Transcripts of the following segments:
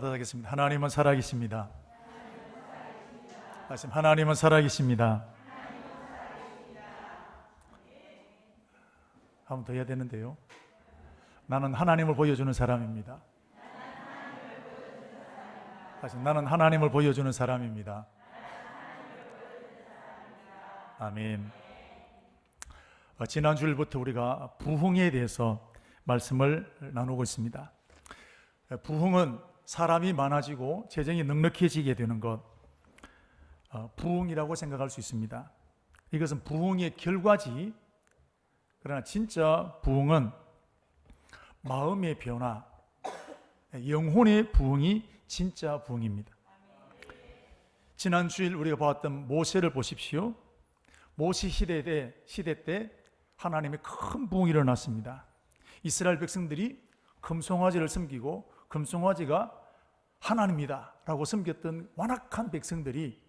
받아가겠습니다. 하나님은 살아계십니다. 말씀, 하나님은 살아계십니다. 한 번 더 해야 되는데요. 나는 하나님을 보여주는 사람입니다. 다시, 나는 하나님을 보여주는 사람입니다. 아멘. 지난 주일부터 우리가 부흥에 대해서 말씀을 나누고 있습니다. 부흥은 사람이 많아지고 재정이 넉넉해지게 되는 것, 부흥이라고 생각할 수 있습니다. 이것은 부흥의 결과지, 그러나 진짜 부흥은 마음의 변화, 영혼의 부흥이 진짜 부흥입니다. 지난 주일 우리가 보았던 모세를 보십시오. 모세 시대 때 하나님의 큰 부흥이 일어났습니다. 이스라엘 백성들이 금송아지를 섬기고 금송아지가 하나님이다 라고 섬겼던 완악한 백성들이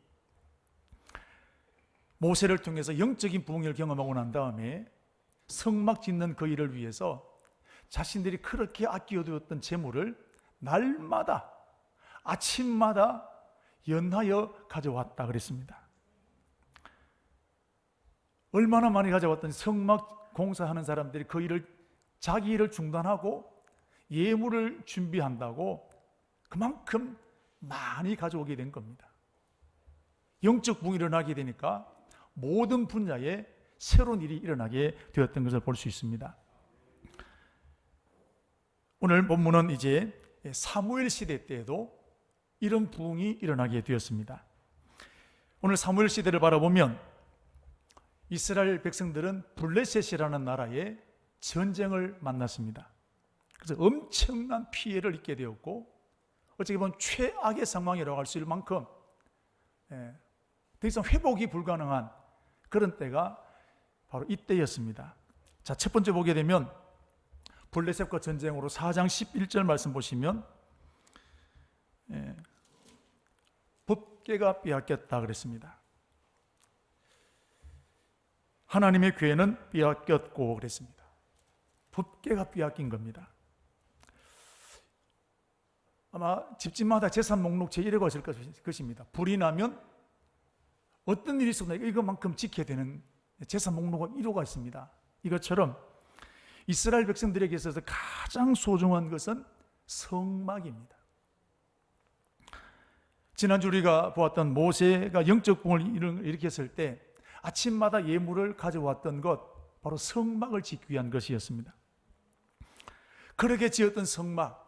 모세를 통해서 영적인 부흥을 경험하고 난 다음에 성막 짓는 그 일을 위해서 자신들이 그렇게 아껴두었던 재물을 날마다 아침마다 연하여 가져왔다 그랬습니다. 얼마나 많이 가져왔던 성막 공사하는 사람들이 그 일을 자기 일을 중단하고 예물을 준비한다고 그만큼 많이 가져오게 된 겁니다. 영적 부흥이 일어나게 되니까 모든 분야에 새로운 일이 일어나게 되었던 것을 볼 수 있습니다. 오늘 본문은 이제 사무엘 시대 때에도 이런 부흥이 일어나게 되었습니다. 오늘 사무엘 시대를 바라보면 이스라엘 백성들은 블레셋이라는 나라에 전쟁을 만났습니다. 그래서 엄청난 피해를 입게 되었고 어떻게 보면 최악의 상황이라고 할 수 있을 만큼 더 이상 회복이 불가능한 그런 때가 바로 이때였습니다. 자, 첫 번째 보게 되면 블레셋과 전쟁으로 4장 11절 말씀 보시면 법궤가 빼앗겼다 그랬습니다. 하나님의 궤는 빼앗겼고 그랬습니다. 법궤가 빼앗긴 겁니다. 아마 집집마다 재산 목록 제1회가 있을 것입니다. 불이 나면 어떤 일이 있어도 이것만큼 지켜야 되는 재산 목록 1호가 있습니다. 이것처럼 이스라엘 백성들에게 있어서 가장 소중한 것은 성막입니다. 지난주 우리가 보았던 모세가 영적 부흥을 일으켰을 때 아침마다 예물을 가져왔던 것, 바로 성막을 짓기 위한 것이었습니다. 그렇게 지었던 성막,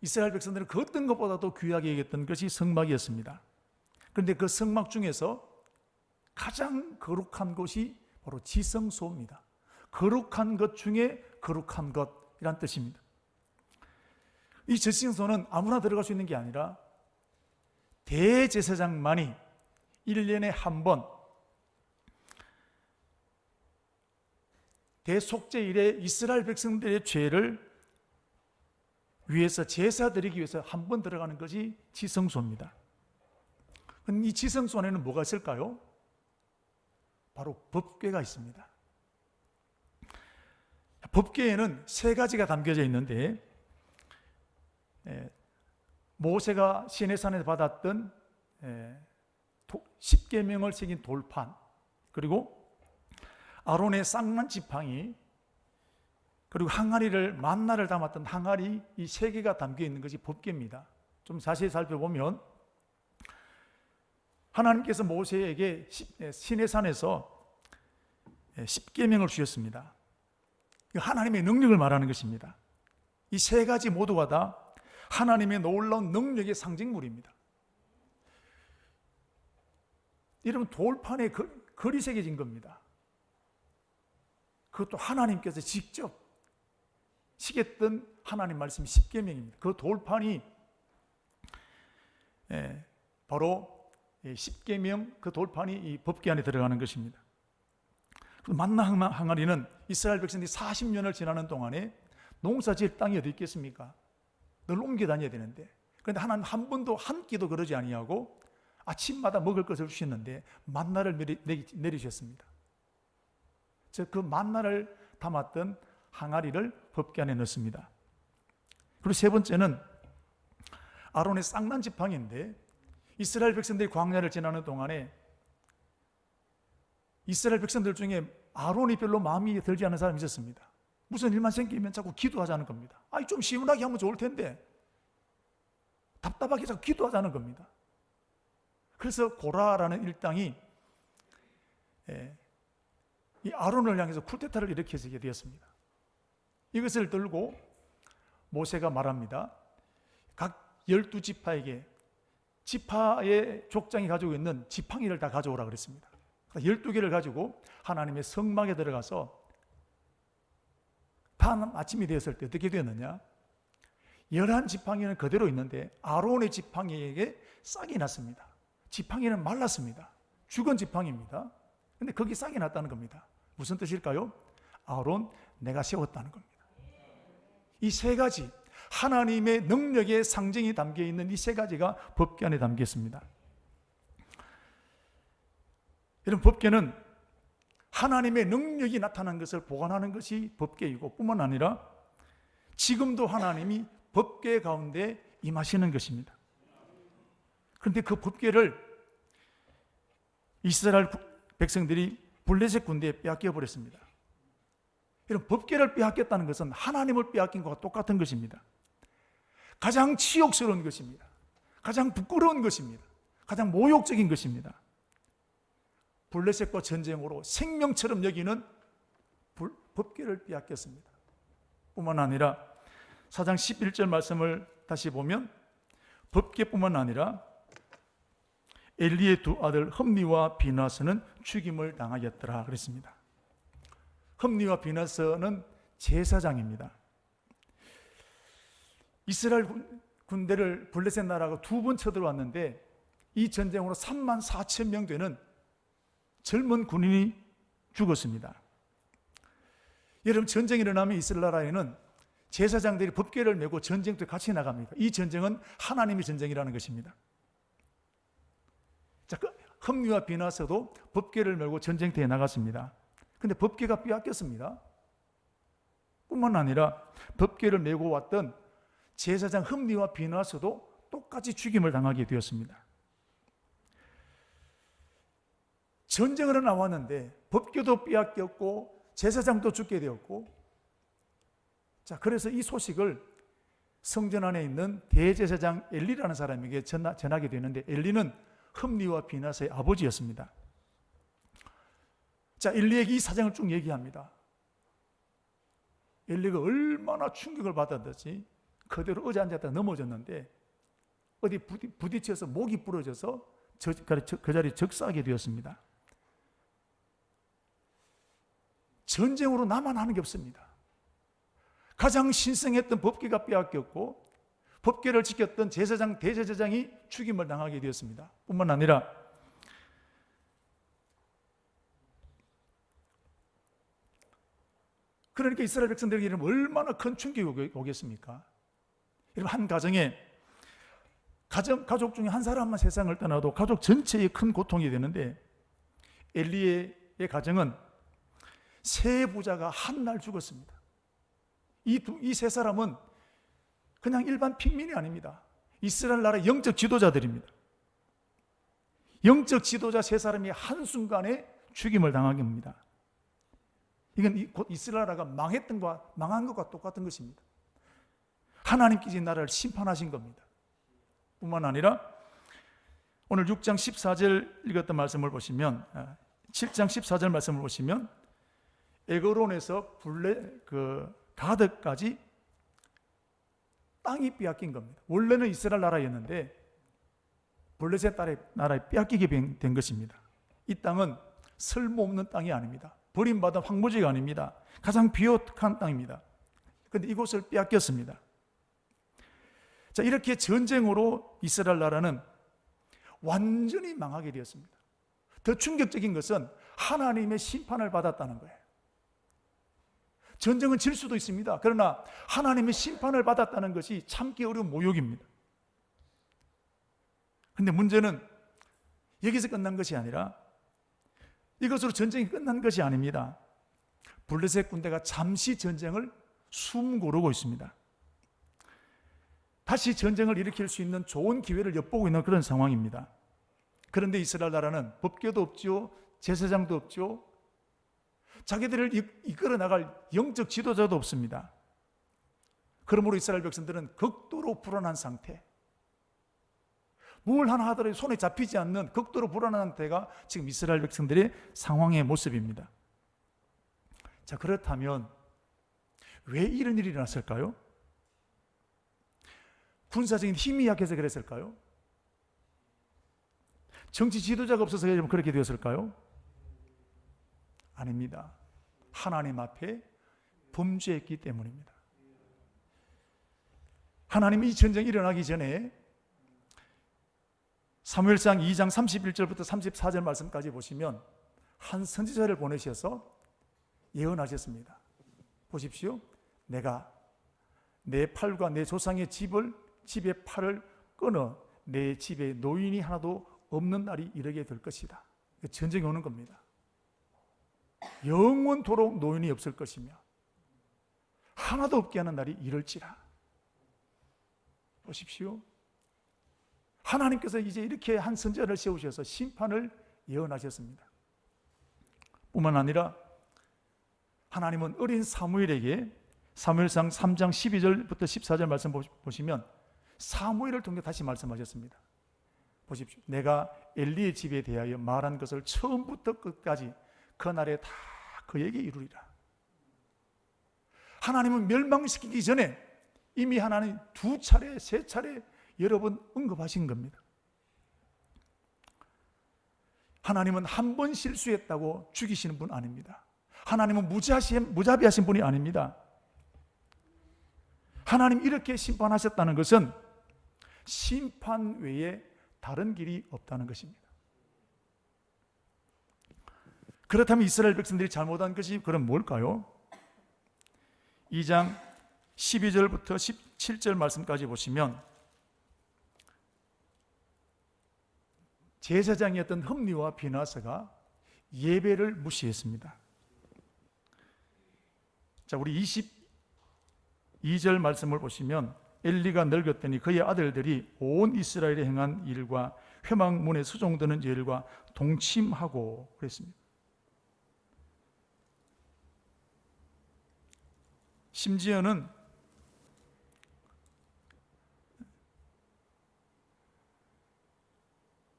이스라엘 백성들은 그 어떤 것보다도 귀하게 여겼던 것이 성막이었습니다. 그런데 그 성막 중에서 가장 거룩한 것이 바로 지성소입니다. 거룩한 것 중에 거룩한 것이란 뜻입니다. 이 지성소는 아무나 들어갈 수 있는 게 아니라 대제사장만이 1년에 한 번 대속죄일에 이스라엘 백성들의 죄를 위해서 제사 드리기 위해서 한 번 들어가는 것이 지성소입니다. 이 지성소 안에는 뭐가 있을까요? 바로 법궤가 있습니다. 법궤에는 세 가지가 담겨져 있는데 모세가 시내산에서 받았던 10계명을 새긴 돌판, 그리고 아론의 쌍난 지팡이, 그리고 항아리를 만나를 담았던 항아리, 이 세 개가 담겨 있는 것이 법궤입니다. 좀 자세히 살펴보면 하나님께서 모세에게 시내산에서 10계명을 주셨습니다. 하나님의 능력을 말하는 것입니다. 이 세 가지 모두가 다 하나님의 놀라운 능력의 상징물입니다. 이러면 돌판에 글이 새겨진 겁니다. 그것도 하나님께서 직접 시켰던 하나님 말씀 10계명입니다. 그 돌판이 바로 10계명 그 돌판이 이 법궤 안에 들어가는 것입니다. 만나 항아리는 이스라엘 백성들이 40년을 지나는 동안에 농사 지을 땅이 어디 있겠습니까? 늘 옮겨 다녀야 되는데, 그런데 하나님 한 번도 한 끼도 그러지 아니하고 아침마다 먹을 것을 주셨는데 만나를 내리셨습니다. 즉 그 만나를 담았던 항아리를 법궤 안에 넣습니다. 그리고 세 번째는 아론의 쌍난 지팡이인데 이스라엘 백성들이 광야를 지나는 동안에 이스라엘 백성들 중에 아론이 별로 마음이 들지 않은 사람이 있었습니다. 무슨 일만 생기면 자꾸 기도하자는 겁니다. 아니 좀 시원하게 하면 좋을 텐데 답답하게 자꾸 기도하자는 겁니다. 그래서 고라라는 일당이 이 아론을 향해서 쿠데타를 일으키게 되었습니다. 이것을 들고 모세가 말합니다. 각 12지파에게 지파의 족장이 가지고 있는 지팡이를 다 가져오라 그랬습니다. 12개를 가지고 하나님의 성막에 들어가서 다음 아침이 되었을 때 어떻게 되었느냐? 11지팡이는 그대로 있는데 아론의 지팡이에게 싹이 났습니다. 지팡이는 말랐습니다. 죽은 지팡이입니다. 근데 거기 싹이 났다는 겁니다. 무슨 뜻일까요? 아론, 내가 세웠다는 겁니다. 이 세 가지, 하나님의 능력의 상징이 담겨 있는 이 세 가지가 법궤 안에 담겨 있습니다. 이런 법궤는 하나님의 능력이 나타난 것을 보관하는 것이 법궤이고 뿐만 아니라 지금도 하나님이 법궤 가운데 임하시는 것입니다. 그런데 그 법궤를 이스라엘 백성들이 블레셋 군대에 빼앗겨 버렸습니다. 이런 법궤를 빼앗겼다는 것은 하나님을 빼앗긴 것과 똑같은 것입니다. 가장 치욕스러운 것입니다. 가장 부끄러운 것입니다. 가장 모욕적인 것입니다. 블레셋과 전쟁으로 생명처럼 여기는 법궤를 빼앗겼습니다. 뿐만 아니라 4장 11절 말씀을 다시 보면 법궤뿐만 아니라 엘리의 두 아들 흠니와 비나스는 죽임을 당하였더라 그랬습니다. 흠니와 비나스는 제사장입니다. 이스라엘 군대를 블레셋 나라가 두 번 쳐들어왔는데 이 전쟁으로 3만 4천 명 되는 젊은 군인이 죽었습니다. 여러분, 전쟁이 일어나면 이스라엘 나라에는 제사장들이 법궤를 메고 전쟁터에 같이 나갑니다. 이 전쟁은 하나님의 전쟁이라는 것입니다. 자, 흠니와 비나스도 법궤를 메고 전쟁터에 나갔습니다. 근데 법궤가 빼앗겼습니다. 뿐만 아니라 법궤를 메고 왔던 제사장 흠니와 비나스도 똑같이 죽임을 당하게 되었습니다. 전쟁으로 나왔는데 법궤도 빼앗겼고 제사장도 죽게 되었고, 자, 그래서 이 소식을 성전 안에 있는 대제사장 엘리라는 사람에게 전하게 되는데 엘리는 흠니와 비나스의 아버지였습니다. 자, 엘리에게 이 사정을 쭉 얘기합니다. 엘리가 얼마나 충격을 받았는지 그대로 의자 앉았다가 넘어졌는데 어디 부딪혀서 목이 부러져서 그 자리에 적사하게 되었습니다. 전쟁으로 나만 하는 게 없습니다. 가장 신성했던 법궤가 빼앗겼고 법궤를 지켰던 제사장, 대제사장이 죽임을 당하게 되었습니다. 뿐만 아니라 그러니까 이스라엘 백성들에게 얼마나 큰 충격이 오겠습니까? 여러분, 한 가정에 가족 중에 한 사람만 세상을 떠나도 가족 전체에 큰 고통이 되는데 엘리의 가정은 세 부자가 한 날 죽었습니다. 이 세 사람은 그냥 일반 핑민이 아닙니다. 이스라엘 나라의 영적 지도자들입니다. 영적 지도자 세 사람이 한순간에 죽임을 당하게 합니다. 이건 곧 이스라엘 나라가 망한 것과 똑같은 것입니다. 하나님께서 이 나라를 심판하신 겁니다. 뿐만 아니라 오늘 6장 14절 읽었던 말씀을 보시면 7장 14절 말씀을 보시면 에그론에서 가드까지 땅이 빼앗긴 겁니다. 원래는 이스라엘 나라였는데 블레셋 나라에 빼앗기게 된 것입니다. 이 땅은 쓸모없는 땅이 아닙니다. 버림받은 황무지가 아닙니다. 가장 비옥한 땅입니다. 그런데 이곳을 빼앗겼습니다. 자, 이렇게 전쟁으로 이스라엘 나라는 완전히 망하게 되었습니다. 더 충격적인 것은 하나님의 심판을 받았다는 거예요. 전쟁은 질 수도 있습니다. 그러나 하나님의 심판을 받았다는 것이 참기 어려운 모욕입니다. 그런데 문제는 여기서 끝난 것이 아니라 이것으로 전쟁이 끝난 것이 아닙니다. 블레셋 군대가 잠시 전쟁을 숨 고르고 있습니다. 다시 전쟁을 일으킬 수 있는 좋은 기회를 엿보고 있는 그런 상황입니다. 그런데 이스라엘 나라는 법궤도 없죠, 제사장도 없죠, 자기들을 이끌어 나갈 영적 지도자도 없습니다. 그러므로 이스라엘 백성들은 극도로 불안한 상태, 뭘 하나 하더라도 손에 잡히지 않는 극도로 불안한 상태가 지금 이스라엘 백성들의 상황의 모습입니다. 자, 그렇다면 왜 이런 일이 일어났을까요? 군사적인 힘이 약해서 그랬을까요? 정치 지도자가 없어서 그렇게 되었을까요? 아닙니다. 하나님 앞에 범죄했기 때문입니다. 하나님이 이 전쟁이 일어나기 전에 사무엘상 2장 31절부터 34절 말씀까지 보시면 한 선지자를 보내셔서 예언하셨습니다. 보십시오. 내가 내 팔과 내 조상의 집의 팔을 끊어 내 집에 노인이 하나도 없는 날이 이르게 될 것이다. 전쟁이 오는 겁니다. 영원토록 노인이 없을 것이며 하나도 없게 하는 날이 이럴지라. 보십시오. 하나님께서 이제 이렇게 한 선지자를 세우셔서 심판을 예언하셨습니다. 뿐만 아니라 하나님은 어린 사무엘에게 사무엘상 3장 12절부터 14절 말씀 보시면 사무엘을 통해 다시 말씀하셨습니다. 보십시오. 내가 엘리의 집에 대하여 말한 것을 처음부터 끝까지 그날에 다 그에게 이루리라. 하나님은 멸망시키기 전에 이미 하나님 2차례, 3차례 여러 번 언급하신 겁니다. 하나님은 한 번 실수했다고 죽이시는 분 아닙니다. 하나님은 무자비하신 분이 아닙니다. 하나님 이렇게 심판하셨다는 것은 심판 외에 다른 길이 없다는 것입니다. 그렇다면 이스라엘 백성들이 잘못한 것이 그럼 뭘까요? 2장 12절부터 17절 말씀까지 보시면 제사장이었던 흠니와 비나스가 예배를 무시했습니다. 자, 우리 22절 말씀을 보시면 엘리가 늙었더니 그의 아들들이 온 이스라엘에 행한 일과 회막문에 수종드는 일과 동침하고 그랬습니다. 심지어는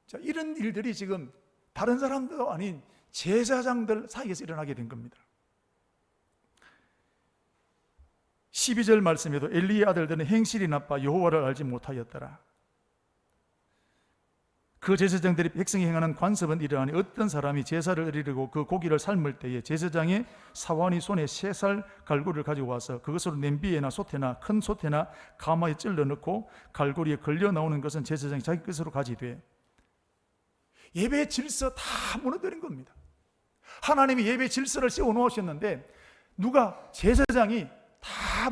자, 이런 일들이 지금 다른 사람도 아닌 제사장들 사이에서 일어나게 된 겁니다. 12절 말씀에도 엘리의 아들들은 행실이 나빠 여호와를 알지 못하였더라. 그 제사장들이 백성이 행하는 관습은 이러하니 어떤 사람이 제사를 드리려고 그 고기를 삶을 때에 제사장의 사환이 손에 3살 갈고리를 가지고 와서 그것으로 냄비에나 솥에나 큰 솥에나 가마에 찔러 넣고 갈고리에 걸려 나오는 것은 제사장이 자기 것으로 가지되 예배 질서 다 무너뜨린 겁니다. 하나님이 예배 질서를 세워 놓으셨는데 누가 제사장이 다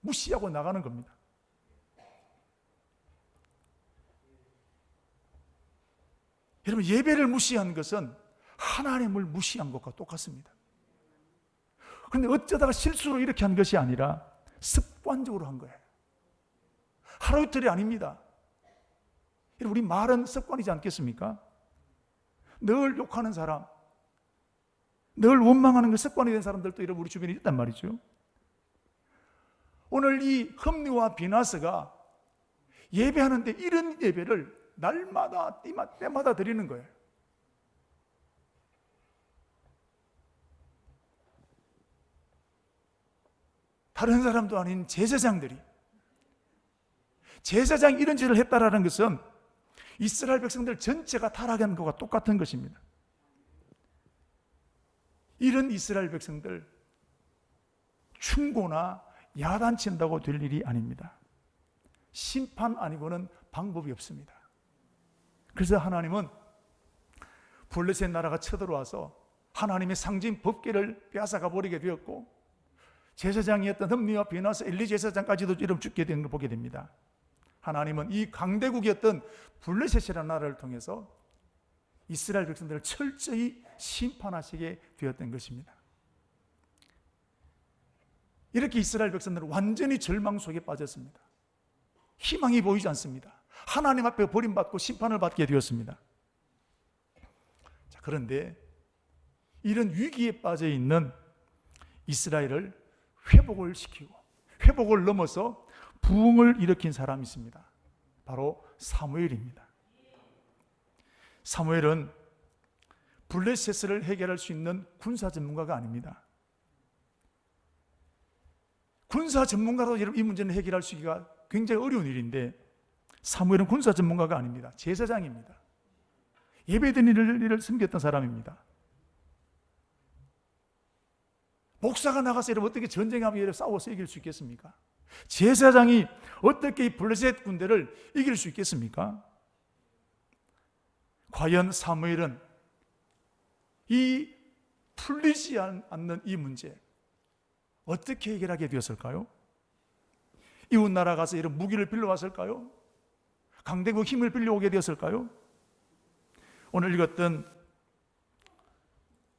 무시하고 나가는 겁니다. 여러분, 예배를 무시한 것은 하나님을 무시한 것과 똑같습니다. 그런데 어쩌다가 실수로 이렇게 한 것이 아니라 습관적으로 한 거예요. 하루 이틀이 아닙니다. 우리 말은 습관이지 않겠습니까? 늘 욕하는 사람, 늘 원망하는 게 습관이 된 사람들도 여러분 우리 주변에 있단 말이죠. 오늘 이 흠니와 비나스가 예배하는데 이런 예배를 날마다 때마다 드리는 거예요. 다른 사람도 아닌 제사장들이 제사장이 이런 짓을 했다라는 것은 이스라엘 백성들 전체가 타락한 것과 똑같은 것입니다. 이런 이스라엘 백성들 충고나 야단친다고 될 일이 아닙니다. 심판 아니고는 방법이 없습니다. 그래서 하나님은 블레셋 나라가 쳐들어와서 하나님의 상징 법궤를 빼앗아가 버리게 되었고 제사장이었던 흠니와 비나스 엘리 제사장까지도 이름 죽게 된 걸 보게 됩니다. 하나님은 이 강대국이었던 블레셋이라는 나라를 통해서 이스라엘 백성들을 철저히 심판하시게 되었던 것입니다. 이렇게 이스라엘 백성들은 완전히 절망 속에 빠졌습니다. 희망이 보이지 않습니다. 하나님 앞에 버림받고 심판을 받게 되었습니다. 자, 그런데 이런 위기에 빠져 있는 이스라엘을 회복을 시키고 회복을 넘어서 부흥을 일으킨 사람이 있습니다. 바로 사무엘입니다. 사무엘은 블레셋을 해결할 수 있는 군사 전문가가 아닙니다. 군사 전문가로 이 문제는 해결할 수 있기가 굉장히 어려운 일인데, 사무엘은 군사 전문가가 아닙니다. 제사장입니다. 예배드리는 일을 섬겼던 사람입니다. 목사가 나가서 여러분 어떻게 전쟁하면 싸워서 이길 수 있겠습니까? 제사장이 어떻게 이 블레셋 군대를 이길 수 있겠습니까? 과연 사무엘은 이 풀리지 않는 이 문제 어떻게 해결하게 되었을까요? 이웃 나라 가서 이런 무기를 빌려왔을까요? 강대국 힘을 빌려오게 되었을까요? 오늘 읽었던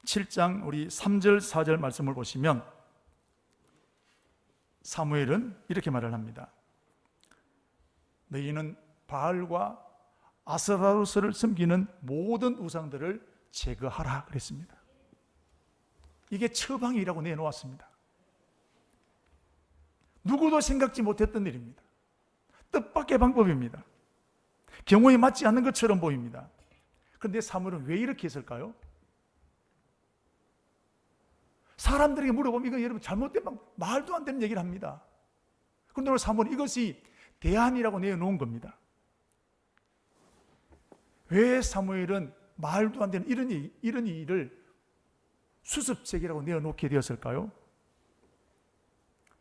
7장 우리 3절 4절 말씀을 보시면 사무엘은 이렇게 말을 합니다. 너희는 바알과 아스타로스를 섬기는 모든 우상들을 제거하라 그랬습니다. 이게 처방이라고 내놓았습니다. 누구도 생각지 못했던 일입니다. 뜻밖의 방법입니다. 경우에 맞지 않는 것처럼 보입니다. 그런데 사무엘은 왜 이렇게 했을까요? 사람들에게 물어보면 이거 여러분 잘못된 말도 안 되는 얘기를 합니다. 그런데 오늘 사무엘은 이것이 대안이라고 내놓은 겁니다. 왜 사무엘은 말도 안 되는 이런 일을 수습책이라고 내어놓게 되었을까요?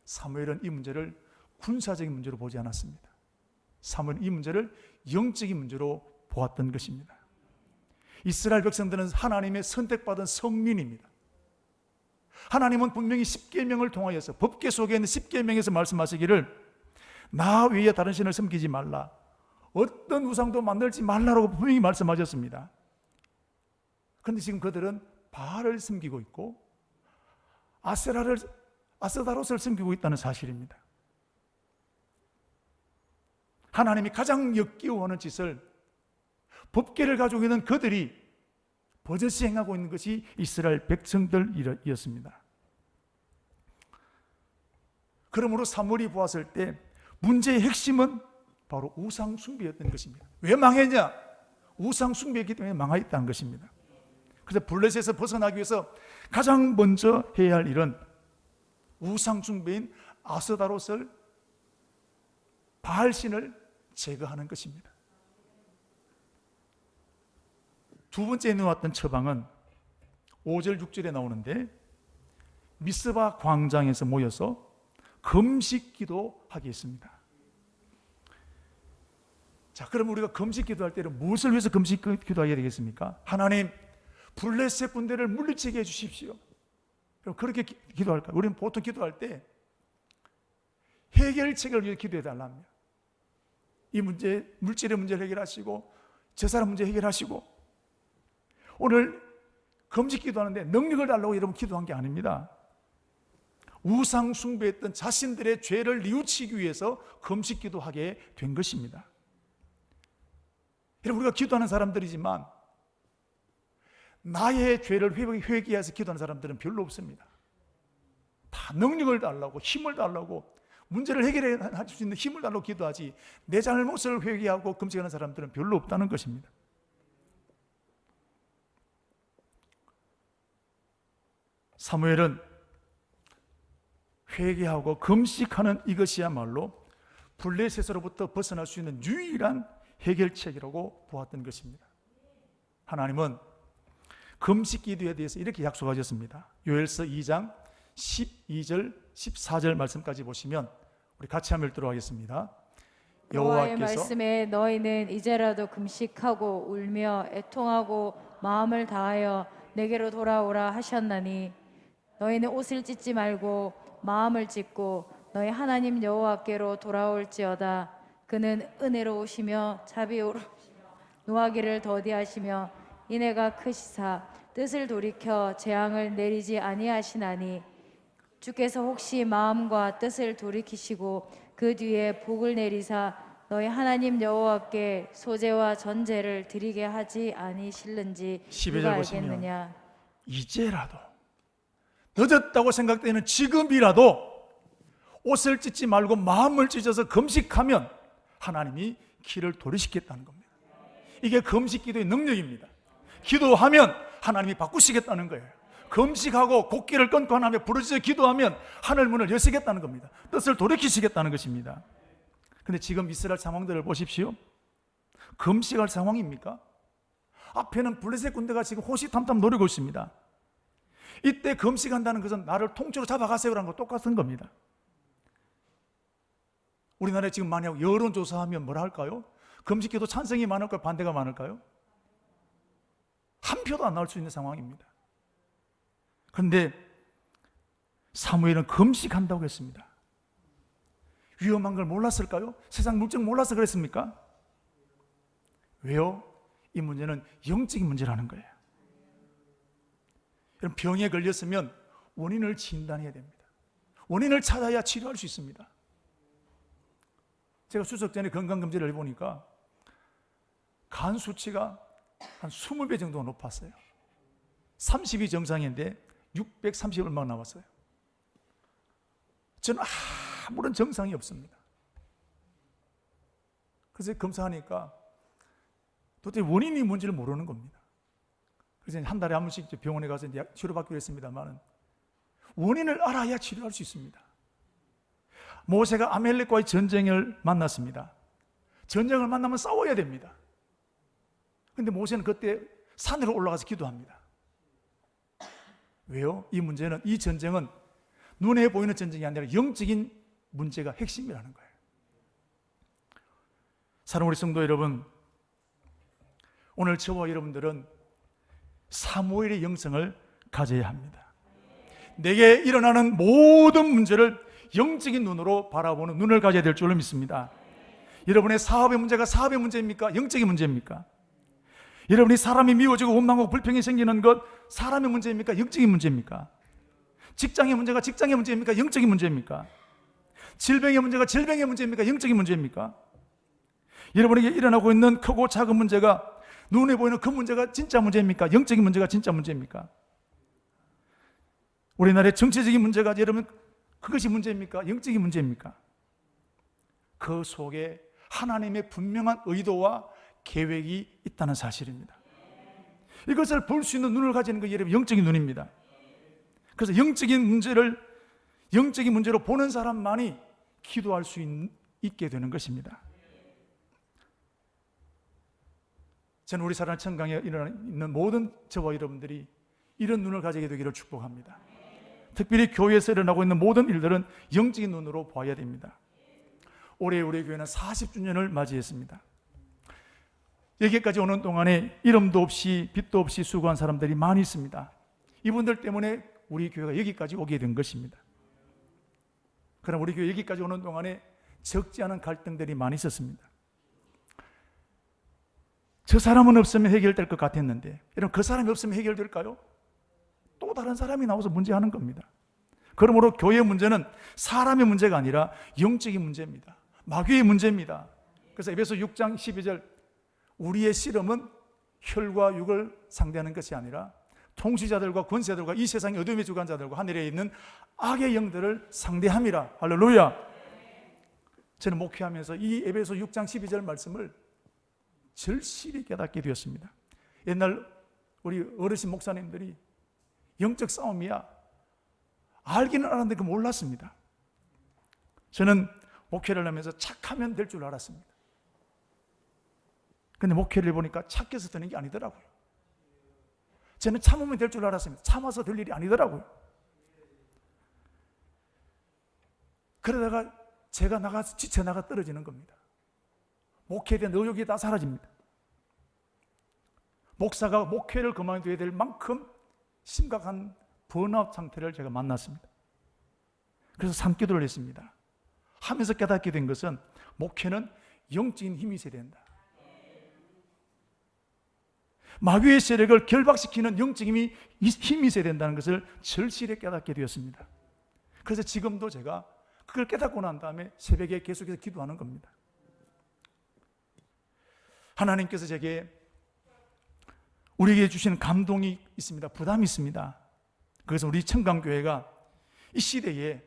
사무엘은 이 문제를 군사적인 문제로 보지 않았습니다. 사무엘은 이 문제를 영적인 문제로 보았던 것입니다. 이스라엘 백성들은 하나님의 선택받은 성민입니다. 하나님은 분명히 십계명을 통하여서 법궤 속에 있는 십계명에서 말씀하시기를 나 외에 다른 신을 섬기지 말라, 어떤 우상도 만들지 말라라고 분명히 말씀하셨습니다. 그런데 지금 그들은 바알을 섬기고 있고 아스타로스를 섬기고 있다는 사실입니다. 하나님이 가장 역겨워하는 짓을 법궤를 가지고 있는 그들이 버젓이 행하고 있는 것이 이스라엘 백성들이었습니다. 그러므로 사무엘이 보았을 때 문제의 핵심은 바로 우상 숭배였던 것입니다. 왜 망했냐? 우상 숭배였기 때문에 망하였다는 것입니다. 그래서 블레셋에서 벗어나기 위해서 가장 먼저 해야 할 일은 우상 숭배인 아스타로스를, 바알신을 제거하는 것입니다. 두 번째 내놓았던 처방은 5절 6절에 나오는데 미스바 광장에서 모여서 금식 기도하게 했습니다. 자, 그럼 우리가 금식 기도할 때는 무엇을 위해서 금식 기도하게 되겠습니까? 하나님, 블레셋 군대를 물리치게 해주십시오. 그럼 그렇게 기도할까요? 우리는 보통 기도할 때 해결책을 위해 기도해달라 합니다. 이 문제, 물질의 문제를 해결하시고 저 사람 문제 해결하시고. 오늘 금식 기도하는데 능력을 달라고 여러분 기도한 게 아닙니다. 우상 숭배했던 자신들의 죄를 뉘우치기 위해서 금식 기도하게 된 것입니다. 여러분, 우리가 기도하는 사람들이지만 나의 죄를 회개해서 기도하는 사람들은 별로 없습니다. 다 능력을 달라고, 힘을 달라고, 문제를 해결할 수 있는 힘을 달라고 기도하지 내 잘못을 회개하고 금식하는 사람들은 별로 없다는 것입니다. 사무엘은 회개하고 금식하는 이것이야말로 블레셋으로부터 벗어날 수 있는 유일한 해결책이라고 보았던 것입니다. 하나님은 금식 기도에 대해서 이렇게 약속하셨습니다. 요엘서 2장 12절 14절 말씀까지 보시면 우리 같이 한번 읽도록 하겠습니다. 여호와의 말씀에 너희는 이제라도 금식하고 울며 애통하고 마음을 다하여 내게로 돌아오라 하셨나니 너희는 옷을 찢지 말고 마음을 찢고 너희 하나님 여호와께로 돌아올지어다. 그는 은혜로우시며 자비로우시며 노하기를 더디하시며 인애가 크시사 뜻을 돌이켜 재앙을 내리지 아니하시나니 주께서 혹시 마음과 뜻을 돌이키시고 그 뒤에 복을 내리사 너희 하나님 여호와께 소제와 전제를 드리게 하지 아니실는지 12절 누가 보시면 알겠느냐. 이제라도 늦었다고 생각되는 지금이라도 옷을 찢지 말고 마음을 찢어서 금식하면 하나님이 길을 도리시겠다는 겁니다. 이게 금식 기도의 능력입니다. 기도하면 하나님이 바꾸시겠다는 거예요. 금식하고 곡기를 끊고 하나님의 부르짖어 기도하면 하늘 문을 여시겠다는 겁니다. 뜻을 돌이키시겠다는 것입니다. 근데 지금 이스라엘 상황들을 보십시오. 금식할 상황입니까? 앞에는 블레셋 군대가 지금 호시탐탐 노리고 있습니다. 이때 금식한다는 것은 나를 통째로 잡아가세요라는 거 똑같은 겁니다. 우리나라에 지금 만약 여론조사하면 뭐라 할까요? 금식기도 찬성이 많을까요? 반대가 많을까요? 한 표도 안 나올 수 있는 상황입니다. 그런데 사무엘은 금식한다고 했습니다. 위험한 걸 몰랐을까요? 세상 물정 몰라서 그랬습니까? 왜요? 이 문제는 영적인 문제라는 거예요. 여러분, 병에 걸렸으면 원인을 진단해야 됩니다. 원인을 찾아야 치료할 수 있습니다. 제가 추석 전에 건강검진을 해보니까 간 수치가 한 20배 정도가 높았어요. 30이 정상인데 630 얼마 나왔어요. 저는 아무런 정상이 없습니다. 그래서 검사하니까 도대체 원인이 뭔지를 모르는 겁니다. 그래서 한 달에 한 번씩 병원에 가서 이제 치료받기로 했습니다만 원인을 알아야 치료할 수 있습니다. 모세가 아말렉과의 전쟁을 만났습니다. 전쟁을 만나면 싸워야 됩니다. 그런데 모세는 그때 산으로 올라가서 기도합니다. 왜요? 이 전쟁은 눈에 보이는 전쟁이 아니라 영적인 문제가 핵심이라는 거예요. 사랑하는 우리 성도 여러분, 오늘 저와 여러분들은 사무엘의 영성을 가져야 합니다. 내게 일어나는 모든 문제를 영적인 눈으로 바라보는 눈을 가져야 될 줄로 믿습니다. 여러분의 사업의 문제가 사업의 문제입니까? 영적인 문제입니까? 여러분이 사람이 미워지고 원망하고 불평이 생기는 것 사람의 문제입니까? 영적인 문제입니까? 직장의 문제가 직장의 문제입니까? 영적인 문제입니까? 질병의 문제가 질병의 문제입니까? 영적인 문제입니까? 여러분에게 일어나고 있는 크고 작은 문제가 눈에 보이는 그 문제가 진짜 문제입니까? 영적인 문제가 진짜 문제입니까? 우리나라의 정치적인 문제가 여러분 그것이 문제입니까? 영적인 문제입니까? 그 속에 하나님의 분명한 의도와 계획이 있다는 사실입니다. 이것을 볼 수 있는 눈을 가지는 게 여러분 영적인 눈입니다. 그래서 영적인 문제로 보는 사람만이 기도할 수 있게 되는 것입니다. 저는 우리 사랑하는 청강에 있는 모든 저와 여러분들이 이런 눈을 가지게 되기를 축복합니다. 특별히 교회에서 일어나고 있는 모든 일들은 영적인 눈으로 봐야 됩니다. 올해 우리 교회는 40주년을 맞이했습니다. 여기까지 오는 동안에 이름도 없이 빛도 없이 수고한 사람들이 많이 있습니다. 이분들 때문에 우리 교회가 여기까지 오게 된 것입니다. 그러나 우리 교회 여기까지 오는 동안에 적지 않은 갈등들이 많이 있었습니다. 저 사람은 없으면 해결될 것 같았는데 여러분 그 사람이 없으면 해결될까요? 또 다른 사람이 나와서 문제하는 겁니다. 그러므로 교회의 문제는 사람의 문제가 아니라 영적인 문제입니다. 마귀의 문제입니다. 그래서 에베소 6장 12절 우리의 씨름은 혈과 육을 상대하는 것이 아니라 통치자들과 권세들과 이 세상의 어둠의 주관자들과 하늘에 있는 악의 영들을 상대함이라. 할렐루야. 저는 목회하면서 이 에베소 6장 12절 말씀을 절실히 깨닫게 되었습니다. 옛날 우리 어르신 목사님들이 영적 싸움이야 알기는 알았는데 그 몰랐습니다. 저는 목회를 하면서 착하면 될 줄 알았습니다. 근데 목회를 해보니까 착해서 되는 게 아니더라고요. 저는 참으면 될 줄 알았습니다. 참아서 될 일이 아니더라고요. 그러다가 제가 지쳐나가 떨어지는 겁니다. 목회에 대한 의욕이 다 사라집니다. 목사가 목회를 그만둬야 될 만큼 심각한 번아웃 상태를 제가 만났습니다. 그래서 산기도를 했습니다. 하면서 깨닫게 된 것은 목회는 영적인 힘이 있어야 된다. 마귀의 세력을 결박시키는 영적인 힘이 있어야 된다는 것을 절실히 깨닫게 되었습니다. 그래서 지금도 제가 그걸 깨닫고 난 다음에 새벽에 계속해서 기도하는 겁니다. 하나님께서 제게 우리에게 주시는 감동이 있습니다. 부담이 있습니다. 그래서 우리 청강교회가 이 시대에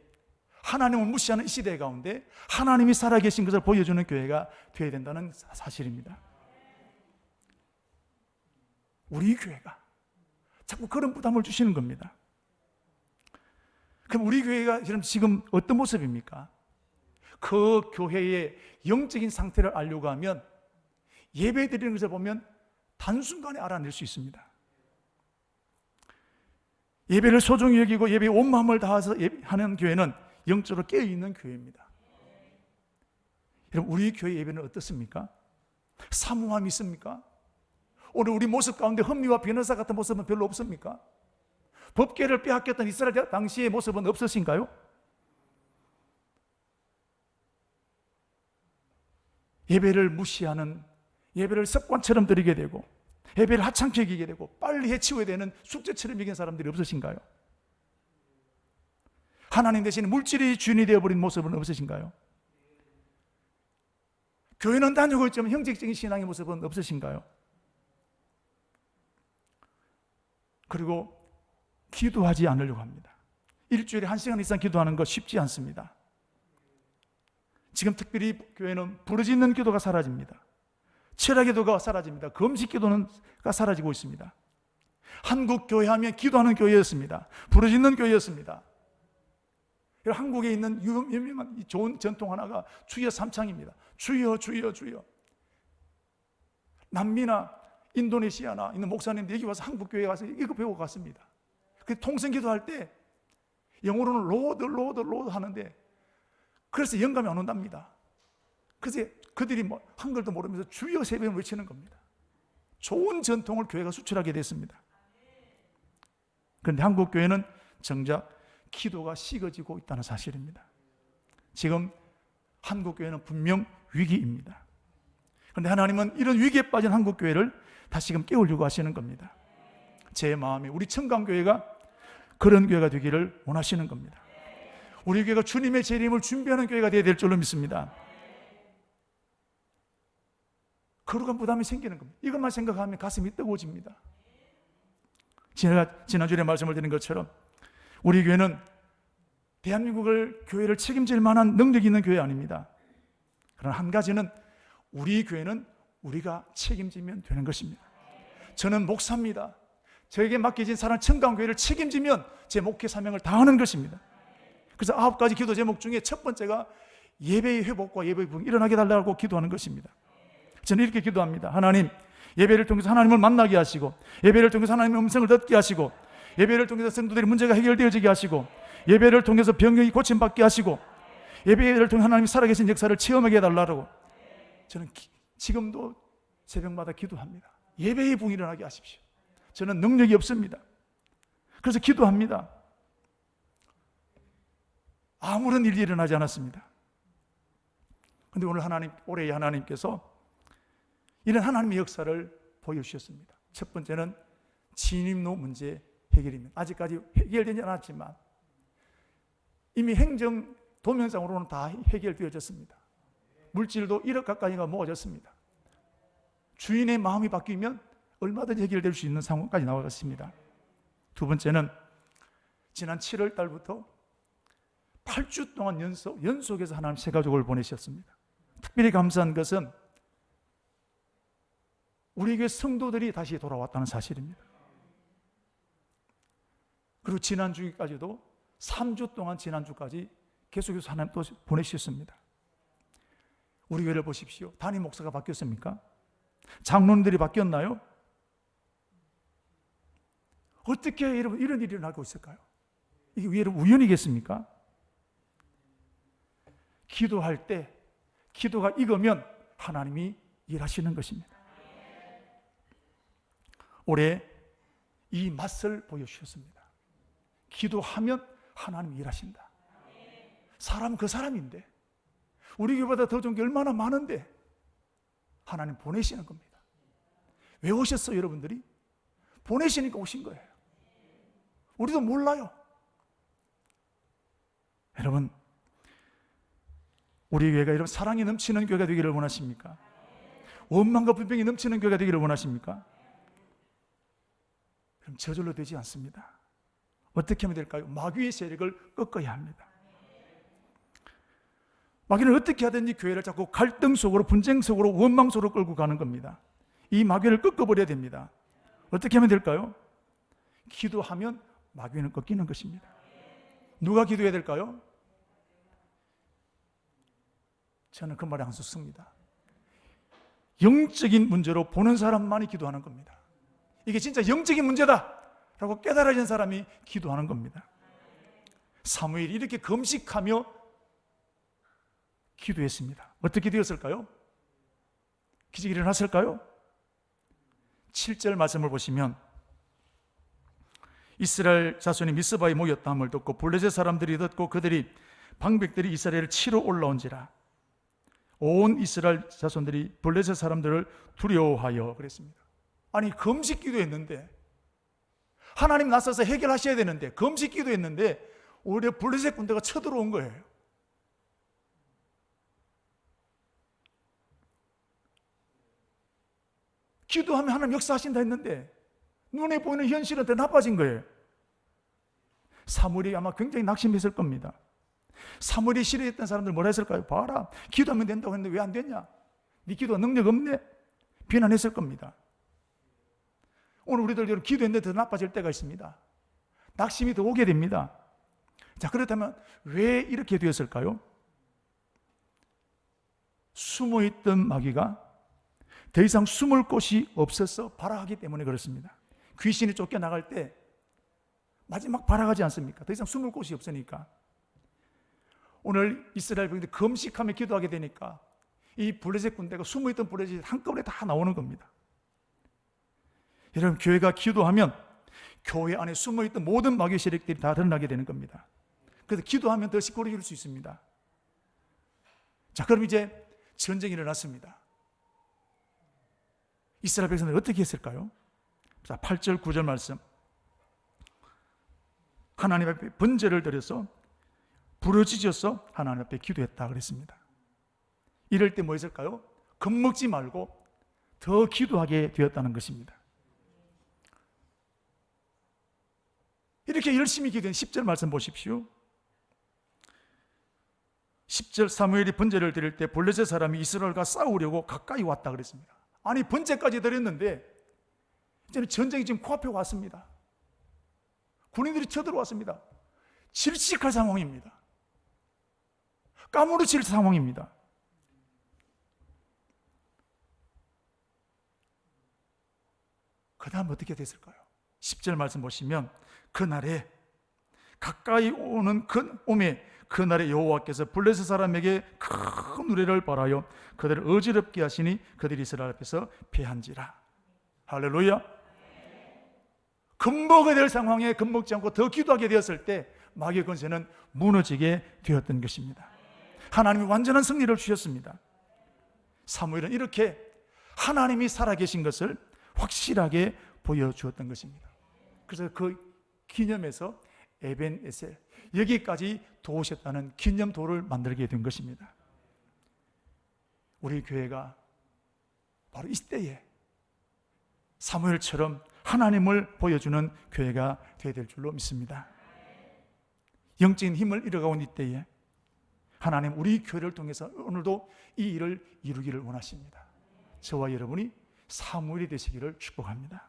하나님을 무시하는 이 시대 가운데 하나님이 살아계신 것을 보여주는 교회가 되어야 된다는 사실입니다. 우리 교회가 자꾸 그런 부담을 주시는 겁니다. 그럼 우리 교회가 지금 어떤 모습입니까? 그 교회의 영적인 상태를 알려고 하면 예배 드리는 것을 보면 단순간에 알아낼 수 있습니다. 예배를 소중히 여기고 예배에 온 마음을 다해서 하는 교회는 영적으로 깨어있는 교회입니다. 여러분, 우리 교회 예배는 어떻습니까? 사모함이 있습니까? 오늘 우리 모습 가운데 흠리와 변호사 같은 모습은 별로 없습니까? 법궤를 빼앗겼던 이스라엘 당시의 모습은 없으신가요? 예배를 무시하는, 예배를 습관처럼 드리게 되고 예배를 하찮게 여기게 되고 빨리 해치워야 되는 숙제처럼 여기는 사람들이 없으신가요? 하나님 대신 물질이 주인이 되어버린 모습은 없으신가요? 교회는 다니고 있지만 형식적인 신앙의 모습은 없으신가요? 그리고 기도하지 않으려고 합니다. 일주일에 1시간 이상 기도하는 거 쉽지 않습니다. 지금 특별히 교회는 부르짖는 기도가 사라집니다. 철야 기도가 사라집니다. 금식 기도가 사라지고 있습니다. 한국 교회 하면 기도하는 교회였습니다. 부르짖는 교회였습니다. 한국에 있는 유명한 좋은 전통 하나가 주여 삼창입니다. 주여 주여 주여. 남미나 인도네시아나 있는 목사님들 여기 와서 한국 교회에 와서 이거 배우고 갔습니다. 그 통성 기도할 때 영어로는 로드 로드 로드 하는데 그래서 영감이 안 온답니다. 그래서 그들이 뭐 한글도 모르면서 주여 세 번 외치는 겁니다. 좋은 전통을 교회가 수출하게 됐습니다. 그런데 한국 교회는 정작 기도가 식어지고 있다는 사실입니다. 지금 한국 교회는 분명 위기입니다. 그런데 하나님은 이런 위기에 빠진 한국 교회를 다시금 깨우려고 하시는 겁니다. 제 마음에 우리 청강교회가 그런 교회가 되기를 원하시는 겁니다. 우리 교회가 주님의 재림을 준비하는 교회가 되어야 될 줄로 믿습니다. 거룩한 부담이 생기는 겁니다. 이것만 생각하면 가슴이 뜨거워집니다. 제가 지난주에 말씀을 드린 것처럼 우리 교회는 대한민국을 교회를 책임질 만한 능력이 있는 교회 아닙니다. 그러나 한 가지는 우리 교회는 우리가 책임지면 되는 것입니다. 저는 목사입니다. 저에게 맡겨진 사랑 청강교회를 책임지면 제 목회 사명을 다하는 것입니다. 그래서 9가지 기도 제목 중에 첫 번째가 예배의 회복과 예배의 부흥이 일어나게 달라고 기도하는 것입니다. 저는 이렇게 기도합니다. 하나님, 예배를 통해서 하나님을 만나게 하시고 예배를 통해서 하나님의 음성을 듣게 하시고 예배를 통해서 성도들의 문제가 해결되어지게 하시고 예배를 통해서 병이 고침받게 하시고 예배를 통해 하나님이 살아계신 역사를 체험하게 해달라고 저는 지금도 새벽마다 기도합니다. 예배의 부흥이 일어나게 하십시오. 저는 능력이 없습니다. 그래서 기도합니다. 아무런 일이 일어나지 않았습니다. 그런데 올해 하나님께서 이런 하나님의 역사를 보여주셨습니다. 첫 번째는 진입로 문제 해결입니다. 아직까지 해결되지 않았지만 이미 행정 도면상으로는 다 해결되어졌습니다. 물질도 1억 가까이가 모아졌습니다. 주인의 마음이 바뀌면 얼마든지 해결될 수 있는 상황까지 나와갔습니다. 두 번째는 지난 7월 달부터 8주 동안 연속해서 하나님 새 가족을 보내셨습니다. 특별히 감사한 것은 우리 교회 성도들이 다시 돌아왔다는 사실입니다. 그리고 지난주까지도 3주 동안 지난주까지 계속해서 하나님 또 보내셨습니다. 우리 교회를 보십시오. 담임 목사가 바뀌었습니까? 장로님들이 바뀌었나요? 어떻게 여러분 이런 일이 일어나고 있을까요? 이게 여러분 우연이겠습니까? 기도할 때 기도가 익으면 하나님이 일하시는 것입니다. 올해 이 맛을 보여주셨습니다. 기도하면 하나님이 일하신다. 사람은 그 사람인데 우리 교회보다 더 좋은 게 얼마나 많은데 하나님 보내시는 겁니다. 왜 오셨어요, 여러분들이? 보내시니까 오신 거예요. 우리도 몰라요. 여러분, 우리 교회가 이런 사랑이 넘치는 교회가 되기를 원하십니까? 원망과 불평이 넘치는 교회가 되기를 원하십니까? 그럼 저절로 되지 않습니다. 어떻게 하면 될까요? 마귀의 세력을 꺾어야 합니다. 마귀는 어떻게 하든지 교회를 자꾸 갈등 속으로, 분쟁 속으로, 원망 속으로 끌고 가는 겁니다. 이 마귀를 꺾어버려야 됩니다. 어떻게 하면 될까요? 기도하면 마귀는 꺾이는 것입니다. 누가 기도해야 될까요? 저는 그 말에 항상 씁니다. 영적인 문제로 보는 사람만이 기도하는 겁니다. 이게 진짜 영적인 문제다 라고 깨달아진 사람이 기도하는 겁니다. 사무엘이 이렇게 금식하며 기도했습니다. 어떻게 되었을까요? 기적이 일어났을까요? 7절 말씀을 보시면 이스라엘 자손이 미스바에 모였다함을 듣고 블레셋 사람들이 듣고 그들이 방백들이 이스라엘을 치러 올라온지라 온 이스라엘 자손들이 블레셋 사람들을 두려워하여 그랬습니다. 아니 금식 기도했는데 하나님 나서서 해결하셔야 되는데 금식 기도했는데 오히려 블레셋 군대가 쳐들어온 거예요. 기도하면 하나님 역사하신다 했는데 눈에 보이는 현실은 더 나빠진 거예요. 사무엘이 아마 굉장히 낙심했을 겁니다. 사무엘이 싫어했던 사람들 뭐라 했을까요? 봐라, 기도하면 된다고 했는데 왜 안 됐냐? 네 기도가 능력 없네? 비난했을 겁니다. 오늘 우리들 여러분 기도했는데 더 나빠질 때가 있습니다. 낙심이 더 오게 됩니다. 자, 그렇다면 왜 이렇게 되었을까요? 숨어있던 마귀가 더 이상 숨을 곳이 없어서 발악하기 때문에 그렇습니다. 귀신이 쫓겨나갈 때 마지막 발악하지 않습니까? 더 이상 숨을 곳이 없으니까. 오늘 이스라엘 백성들이 금식하며 기도하게 되니까 이 블레셋 군대가 숨어있던 블레셋이 한꺼번에 다 나오는 겁니다. 여러분, 교회가 기도하면 교회 안에 숨어있던 모든 마귀 세력들이 다 드러나게 되는 겁니다. 그래서 기도하면 더 시끄러워질 수 있습니다. 자, 그럼 이제 전쟁이 일어났습니다. 이스라엘 백성들은 어떻게 했을까요? 자, 8절 9절 말씀. 하나님 앞에 번제를 드려서 부르짖어서 하나님 앞에 기도했다 그랬습니다. 이럴 때 뭐 했을까요? 겁먹지 말고 더 기도하게 되었다는 것입니다. 이렇게 열심히 기도한 10절 말씀 보십시오. 10절 사무엘이 번제를 드릴 때 블레셋 사람이 이스라엘과 싸우려고 가까이 왔다 그랬습니다. 아니 번제까지 드렸는데 이제는 전쟁이 지금 코앞에 왔습니다. 군인들이 쳐들어왔습니다. 질식할 상황입니다. 까무러칠 상황입니다. 그 다음 어떻게 됐을까요? 10절 말씀 보시면 그날에 가까이 오는 그날에 여호와께서 블레셋 사람에게 큰 우레를 벌하여 그들을 어지럽게 하시니 그들이 이스라엘 앞에서 패한지라. 할렐루야. 겁먹어야 될 상황에 겁먹지 않고 더 기도하게 되었을 때 마귀의 권세는 무너지게 되었던 것입니다. 하나님이 완전한 승리를 주셨습니다. 사무엘은 이렇게 하나님이 살아계신 것을 확실하게 보여주었던 것입니다. 그래서 그 기념에서 에벤에셀, 여기까지 도우셨다는 기념도를 만들게 된 것입니다. 우리 교회가 바로 이때에 사무엘처럼 하나님을 보여주는 교회가 되어야 될 줄로 믿습니다. 영적인 힘을 잃어가고 있는 이때에 하나님 우리 교회를 통해서 오늘도 이 일을 이루기를 원하십니다. 저와 여러분이 사무엘이 되시기를 축복합니다.